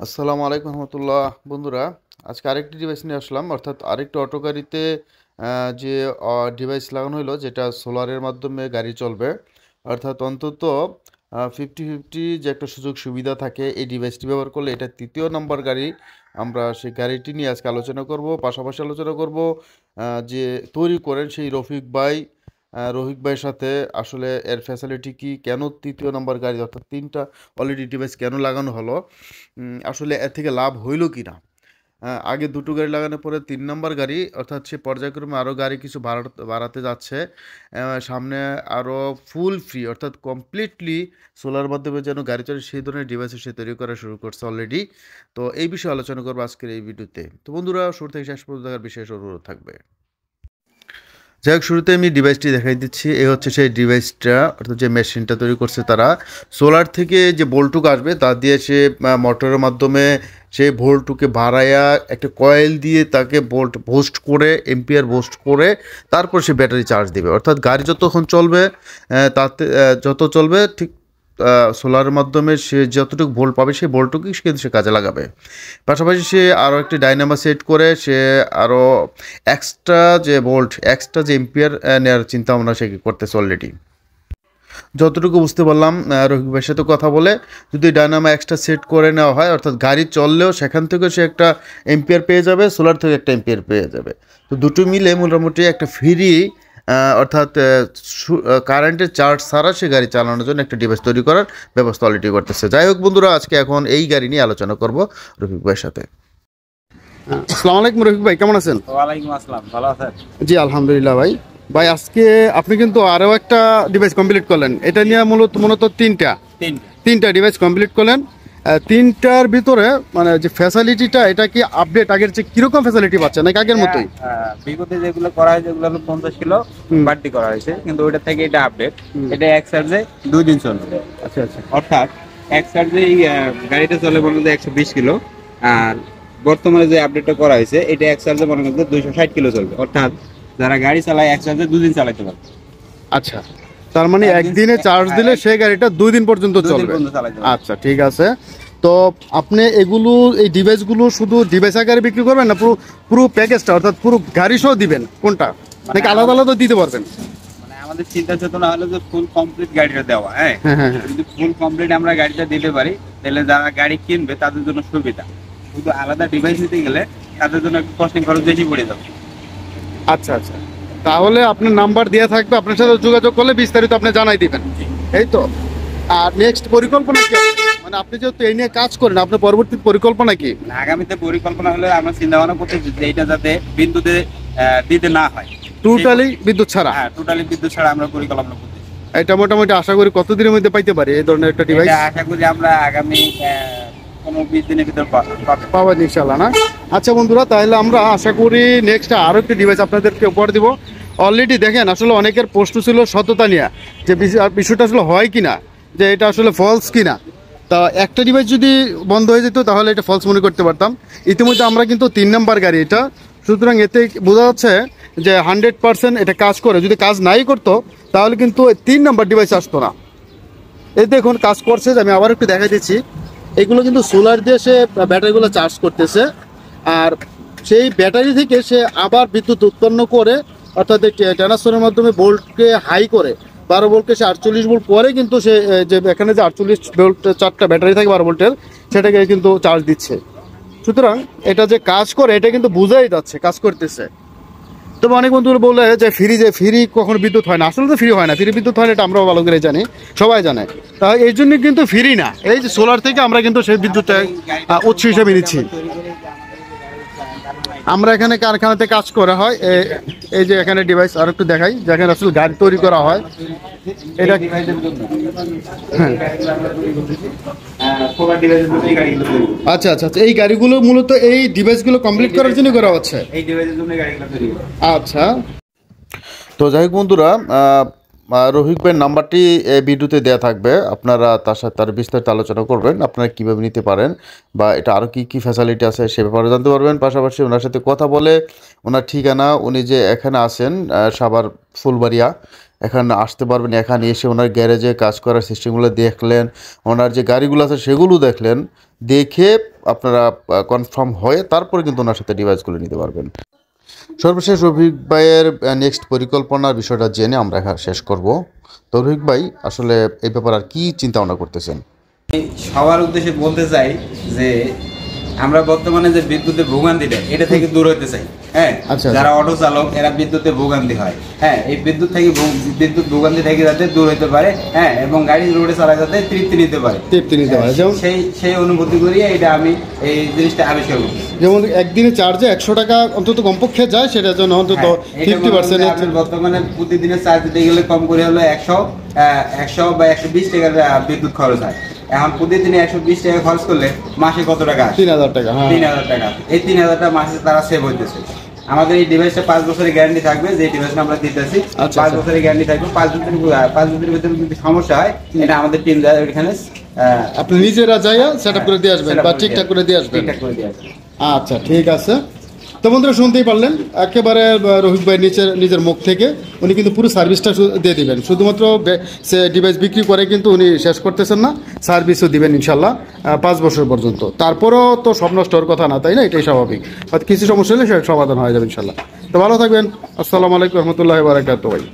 আসসালামু আলাইকুম রহমতুল্লাহ বন্ধুরা। আজকে আরেকটি ডিভাইস নিয়ে আসলাম, অর্থাৎ আরেকটি অটো গাড়িতে যে ডিভাইস লাগানো হলো, যেটা সোলারের মাধ্যমে গাড়ি চলবে। অর্থাৎ অন্তত 50-50 যে একটা সুযোগ সুবিধা থাকে এই ডিভাইসটি ব্যবহার করলে। এটা তৃতীয় নম্বর গাড়ি। আমরা সেই গাড়িটি নিয়ে আজকে আলোচনা করব, পাশাপাশি আলোচনা করব যে তৈরি করেন সেই রফিক ভাইয়ের সাথে। আসলে এর ফ্যাসিলিটি কি, কেন তৃতীয় নম্বর গাড়ি, অর্থাৎ তিনটা অলরেডি ডিভাইস কেন লাগানো হলো, আসলে এর থেকে লাভ হইল কি না। আগে দুটো গাড়ি লাগানোর পরে তিন নম্বর গাড়ি, অর্থাৎ সে পর্যায়ক্রমে আরও গাড়ি কিছু বাড়াতে যাচ্ছে। সামনে আরও ফুল ফ্রি, অর্থাৎ কমপ্লিটলি সোলার মাধ্যমে যেন গাড়ি চলে সেই ধরনের ডিভাইস সে তৈরি করা শুরু করছে অলরেডি। তো এই বিষয়ে আলোচনা করবো আজকের এই ভিডিওতে। তো বন্ধুরা, শুরু থেকে শেষ পর্যন্ত দেখার বিশেষ অনুরোধ থাকবে। যাই হোক, শুরুতে আমি ডিভাইসটি দেখাই দিচ্ছি। এই হচ্ছে সেই ডিভাইসটা, অর্থাৎ যে মেশিনটা তৈরি করছে তারা। সোলার থেকে যে ভোল্টটুকু আসবে তা দিয়ে সে মোটরের মাধ্যমে সেই ভোল্টটুকে বাড়ায়া একটা কয়েল দিয়ে তাকে ভোল্ট বুস্ট করে, এম্পিয়ার বুস্ট করে তারপর সে ব্যাটারি চার্জ দেবে। অর্থাৎ গাড়ি যতক্ষণ চলবে তাতে যত চলবে ঠিক সোলারের মাধ্যমে সে যতটুকু ভোল্ট পাবে সেই ভোল্টটুকুই কিন্তু সে কাজে লাগাবে। পাশাপাশি সে আরও একটি ডাইনামো সেট করে সে আরও এক্সট্রা যে এম্পিয়ার নেওয়ার চিন্তা ভাবনা সে করতেছে অলরেডি। যতটুকু বুঝতে পারলাম রফিক ভাইয়ের সাথে কথা বলে, যদি ডায়নামো এক্সট্রা সেট করে নেওয়া হয়, অর্থাৎ গাড়ি চললেও সেখান থেকে সে একটা এম্পিয়ার পেয়ে যাবে, সোলার থেকে একটা এম্পিয়ার পেয়ে যাবে। তো দুটো মিলে মোটামুটি একটা ফ্রি, অর্থাৎ কারেন্টের চার্জ ছাড়া সে গাড়ি চালানোর জন্য একটা ডিভাইস তৈরি করার ব্যবস্থা অলরেডি করতেছে। যাই হোক বন্ধুরা, আজকে এখন এই গাড়ি নিয়ে আলোচনা করব রফিক ভাইয়ের সাথে। আসসালামু আলাইকুম রফিক ভাই, কেমন আছেন? ওয়ালাইকুম আসসালাম, ভালো আছেন? জি আলহামদুলিল্লাহ ভাই। ভাই, আজকে আপনি কিন্তু আরও একটা ডিভাইস কমপ্লিট করলেন। এটা নিয়ে মূলত তিনটা তিনটা। তিনটা ডিভাইস কমপ্লিট করলেন। তিনটার ভিতরে মানে যে ফ্যাসিলিটিটা, এটা কি আপডেট আগের চেয়ে কিরকম ফ্যাসিলিটি পাচ্ছে নাকি আগের মতোই? বিগত যেগুলো করা হয়েছে ওগুলো হলো 50 কিলো বাড়তি করা হয়েছে, কিন্তু ওইটা থেকে এটা আপডেট। এটা এক চার্জে 2 দিন চলবে। আচ্ছা আচ্ছা। অর্থাৎ এক চার্জে গাড়িটা চলে মনে করতে 120 কিলো। আর বর্তমানে যে আপডেটটা করা হয়েছে এটা এক চার্জে মনে করতে 260 কিলো চলবে। অর্থাৎ যারা গাড়ি চালায় এক চার্জে 2 দিন চালাতে পারবে। আচ্ছা, তার মানে একদিনে চার্জ দিলে সেই গাড়িটা 2 দিন পর্যন্ত চলবে। আচ্ছা ঠিক আছে। তো আপনি এই ডিভাইসগুলো শুধু ডিভাইস আকারে বিক্রি করবেন, না পুরো পুরো প্যাকেজটা, অর্থাৎ পুরো গাড়ি সহ দিবেন কোনটা, নাকি আলাদা আলাদা দিতে পারবেন? মানে আমাদের চিন্তা চেতনা হলো যে ফুল কমপ্লিট গাড়িটা দেওয়া। হ্যাঁ, যদি ফুল কমপ্লিট আমরা গাড়িটা দিতে পারি তাহলে যারা গাড়ি কিনবে তাদের জন্য সুবিধা। শুধু আলাদা ডিভাইস নিতে গেলে তাদের জন্য একটু কস্টিং খরচ বেশি পড়ে যাবে। আচ্ছা আচ্ছা, তাহলে আপনার নাম্বার দেওয়া থাকবে, আপনার সাথে যোগাযোগ করলে বিস্তারিত আপনি জানাই দিবেন, এই তো। আর নেক্সট পরিকল্পনা কি হবে? মানে আপনি যেহেতু এই নিয়ে কাজ করেন, আপনার পরবর্তী পরিকল্পনা কি? আগামীতে পরিকল্পনা হলে আমরা চিন্তা ভাবনা করতেছি যে এটা যাতে বিদ্যুতে দিতে না হয়, টোটালি বিদ্যুৎ ছাড়া। হ্যাঁ, টোটালি বিদ্যুৎ ছাড়া আমরা পরিকল্পনা করতেছি। এটা মোটামুটি আশা করি কতদিনের মধ্যে পাইতে পারি এই ধরনের একটা ডিভাইস? আশা করি আমরা আগামী 15-20 দিনের ভিতর পাবো ইনশাল্লাহ, না? আচ্ছা বন্ধুরা, তাহলে আমরা আশা করি নেক্সট আরও একটি ডিভাইস আপনাদেরকে উপহার দিব। অলরেডি দেখেন, আসলে অনেকের প্রশ্ন ছিল সততা নিয়ে, যে বিষয়টা আসলে হয় কিনা, যে এটা আসলে ফলস কিনা। তা একটা ডিভাইস যদি বন্ধ হয়ে যেত তাহলে এটা ফলস মনে করতে পারতাম। ইতিমধ্যে আমরা কিন্তু 3 নাম্বার গাড়ি এটা, সুতরাং এতে বোঝা যাচ্ছে যে 100% এটা কাজ করে। যদি কাজ নাই করতো তাহলে কিন্তু 3 নাম্বার ডিভাইস আসতো না। এই দেখুন কাজ করছে, আমি আবার একটু দেখা দিচ্ছি। এগুলো কিন্তু সোলার দিয়ে সে ব্যাটারিগুলো চার্জ করতেছে, আর সেই ব্যাটারি থেকে সে আবার বিদ্যুৎ উৎপন্ন করে, অর্থাৎ ট্রান্সফারের মাধ্যমে ভোল্টকে হাই করে 12 ভোল্টকে সে 48 ভোল্ট পরে কিন্তু সে যে এখানে যে 48 ভোল্ট 4টা ব্যাটারি থাকে 12 ভোল্টের, সেটাকে কিন্তু চার্জ দিচ্ছে। সুতরাং এটা যে কাজ করে এটা কিন্তু বোঝাই যাচ্ছে কাজ করতেছে। তবে অনেক বন্ধু বলে যে ফ্রি কখনো বিদ্যুৎ হয় না। আসলে তো ফ্রি হয় না, ফ্রি বিদ্যুৎ হয় না, এটা আমরাও ভালো করে জানি, সবাই জানে। তা এই জন্য কিন্তু ফ্রি না, এই যে সোলার থেকে আমরা কিন্তু সেই বিদ্যুৎটা উৎস হিসেবে নিচ্ছি। আমরা এখানে কারখানাতে কাজ করা হয়। এই যে এখানে ডিভাইস আর একটু দেখাই, যেখানে আসলে গাড়ি তৈরি করা হয়। এটা আচ্ছা আচ্ছা আচ্ছা, এই গাড়িগুলো মূলত এই ডিভাইসগুলো কমপ্লিট করার জন্য করা হচ্ছে। আচ্ছা, তো যাই হোক বন্ধুরা, রফিক ভাইয়ের নাম্বারটি ভিডিওতে দেওয়া থাকবে, আপনারা তার সাথে তার বিস্তারিত আলোচনা করবেন, আপনারা কীভাবে নিতে পারেন বা এটা আরও কী কী ফ্যাসিলিটি আছে সে ব্যাপারে জানতে পারবেন। পাশাপাশি ওনার সাথে কথা বলে ওনার ঠিকানা, উনি যে এখানে আসেন সাভার ফুলবাড়িয়া, এখানে আসতে পারবেন। এখানে এসে ওনার গ্যারেজে কাজ করার সিস্টেমগুলো দেখলেন, ওনার যে গাড়িগুলো আছে সেগুলো দেখলেন, দেখে আপনারা কনফার্ম হয়ে তারপরে কিন্তু ওনার সাথে ডিভাইসগুলো নিতে পারবেন। সর্বশেষ রফিক ভাইয়ের নেক্সট পরিকল্পনার বিষয়টা জেনে আমরা শেষ করব। তো রফিক ভাই আসলে এই ব্যাপারে আর কি চিন্তা ভাবনা করতেছেন? সবার উদ্দেশ্যে বলতে চাই যে আমরা বর্তমানে যে বিদ্যুতের ভোগান্তিটা এটা থেকে দূর হতে চাই। হ্যাঁ, যারা অটো চালক এরা বিদ্যুতের ভোগান্তি হয়, হ্যাঁ, এই বিদ্যুৎ ভোগান্তি থেকে যাতে দূর হতে পারে, হ্যাঁ, এবং গাড়ি রোডে চালায় যাতে তৃপ্তি নিতে পারে। সেই অনুভূতি করি এটা আমি এই জিনিসটা আবিষ্কার করি। যেমন একদিনে চার্জে 100 টাকা অন্তত কমপক্ষে যায়, সেটার জন্য অন্তত 50% বর্তমানে প্রতিদিনের চার্জ দিতে গেলে কম করে হলো 100 বা 120 টাকার বিদ্যুৎ খরচ হয়। এখন প্রতিদিনে 120 টাকা খরচ করলে মাসে কত টাকা? 3000 টাকা। 3000 টাকা। এই 3000 টাকা মাসে তারা সেভ হইতেছে। আমাদের এই ডিভাইসটা 5 বছরের গ্যারান্টি থাকবে, যে ডিভাইসটা আমরা দিতেছি 5 বছরের গ্যারান্টি থাকবে। 5 বছরের ভিতরে যদি সমস্যা হয় এটা আমাদের টিম যায় ওইখানে, আপনি নিজেরা যাইয়া সেটআপ করে দিয়ে আসবেন বা ঠিকঠাক করে দিয়ে আসবেন। আচ্ছা, ঠিক আছে। তো বন্ধুরা শুনতেই পারলেন একেবারে রফিক ভাই নিজের মুখ থেকে উনি কিন্তু পুরো সার্ভিসটা দিয়ে দিবেন। শুধুমাত্র সে ডিভাইস বিক্রি করে কিন্তু উনি শেষ করতেছেন না, সার্ভিসও দিবেন ইনশাল্লাহ 5 বছর পর্যন্ত। তারপরেও তো সব নষ্ট হওয়ার কথা না, তাই না? এটাই স্বাভাবিক, হয়তো কিছু সমস্যা হলে সেটা সমাধান হয়ে যাবে ইনশাল্লাহ। তো ভালো থাকবেন। আসসালামু আলাইকুম রহমতুল্লাহি ওয়া বারাকাতুহু ভাই।